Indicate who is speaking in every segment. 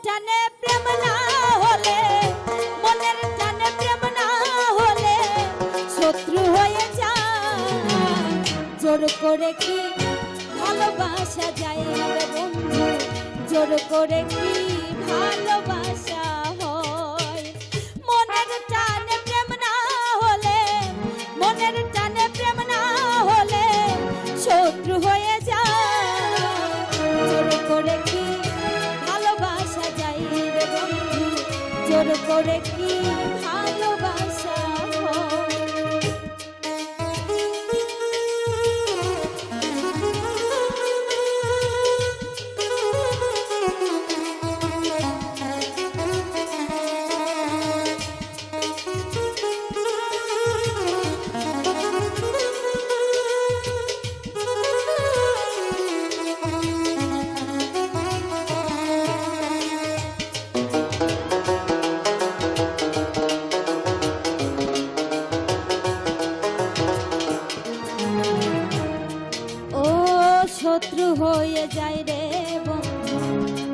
Speaker 1: টানে প্রেম না হলে, মনের টানে প্রেম না হলে শত্রু হয়ে যায়। জোর করে কি ভালোবাসা যায় রে বন্ধু, জোর করে কি ভালোবাসা হয়? মনের টানে প্রেম না হলে, মনের টানে প্রেম না হলে শত্রু হয়ে যায়। জোর করে কি ভালোবাসা যায় রে বন্ধু, জোর করে কি ভালোবাসা হয়? শত্রু হয়ে যায় রে বন্ধু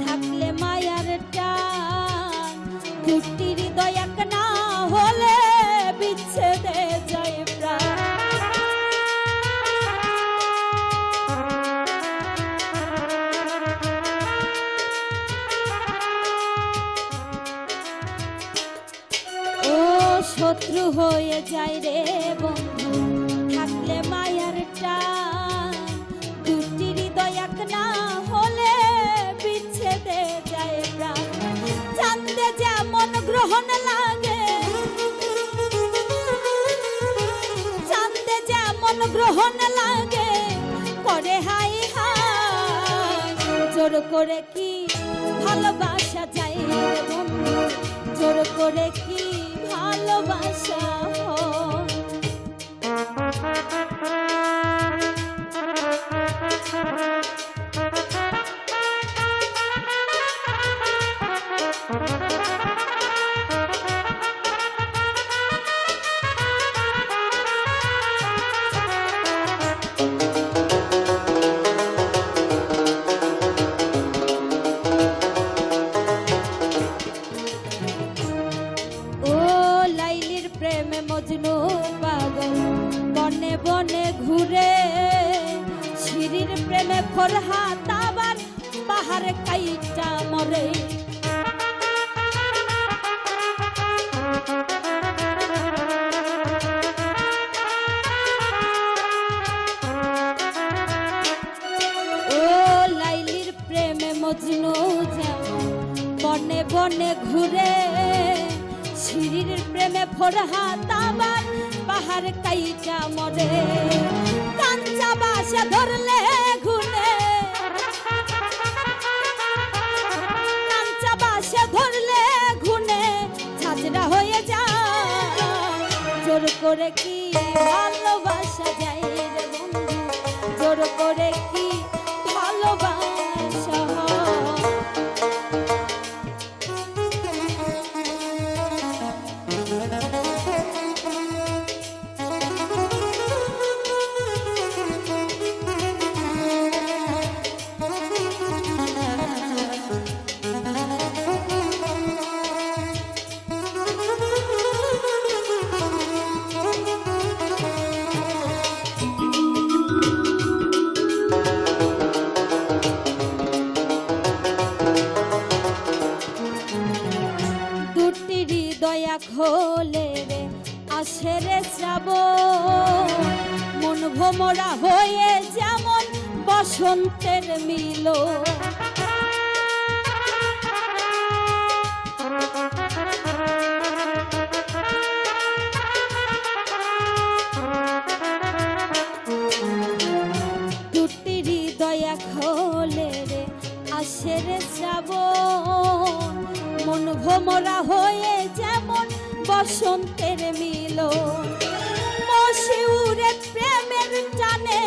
Speaker 1: থাকলে মায়ার টান, দুটি হৃদয় এক না হলে বিচ্ছেদে যায় প্রাণ। ও শত্রু হয়ে যায় রে বন্ধু থাকলে মায়ার টান, দুটি হৃদয় এক না হলে বিচ্ছেদে যায় প্রাণ। চাঁদে যেমন গ্রহণ লাগে, চাঁদে যেমন গ্রহণ লাগে করে হাই হাই। জোর করে কি ভালোবাসা যায় রে বন্ধু, জোর করে কি ভালোবাসা হয়? প্রেমে মজনু পাগল বনে বনে ঘুরে, শিরির প্রেমে ফরহাদ আবার পাহাড়ে কাইটা মরে। ও লাইলির প্রেমে মজনু যেমন বনে বনে ঘুরে, শিরির প্রেমে ফরহাদ আবার পাহাড় কাইটা মরে। কাঞ্চা বাসা ধরলে ঘুরে, কাঞ্চা বাসা ধরলে ঘুনে ঝাঁঝরা হয়ে যায়। জোর করে কি ভালোবাসা যায় রে বন্ধু, জোর করে কি ভালোবাসা হয়? দয়া খোলে রে আসে রে শ্রাবণ, মন ভোমরা হয়ে যেমন বসন্তের মিলন। দুটি হৃদয় খোলে রে আসে রে শ্রাবণ, মন ভোমরা হয়ে যেমন বসন্তের মিলন। মশিউরে প্রেমের টানে,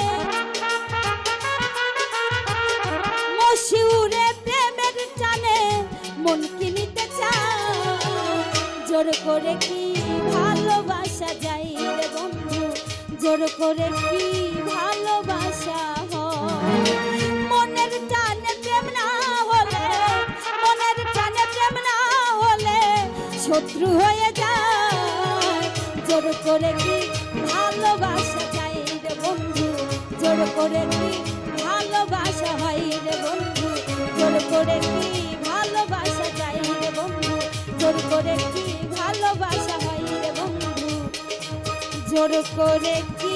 Speaker 1: মশিউরে প্রেমের টানে মন কিনিতে চায়। জোর করে কি ভালোবাসা যায় রে বন্ধু, জোর করে কি ভালোবাসা হয়? মনের টানে প্রেম না হলে, মনের টানে শত্রু হয়ে যায়। জোর করে কি ভালোবাসা যায় রে বন্ধু, জোর করে কি ভালোবাসা হয় রে বন্ধু, জোর করে কি ভালোবাসা যায় রে বন্ধু, জোর করে কি ভালোবাসা হয় রে বন্ধু, জোর করে কি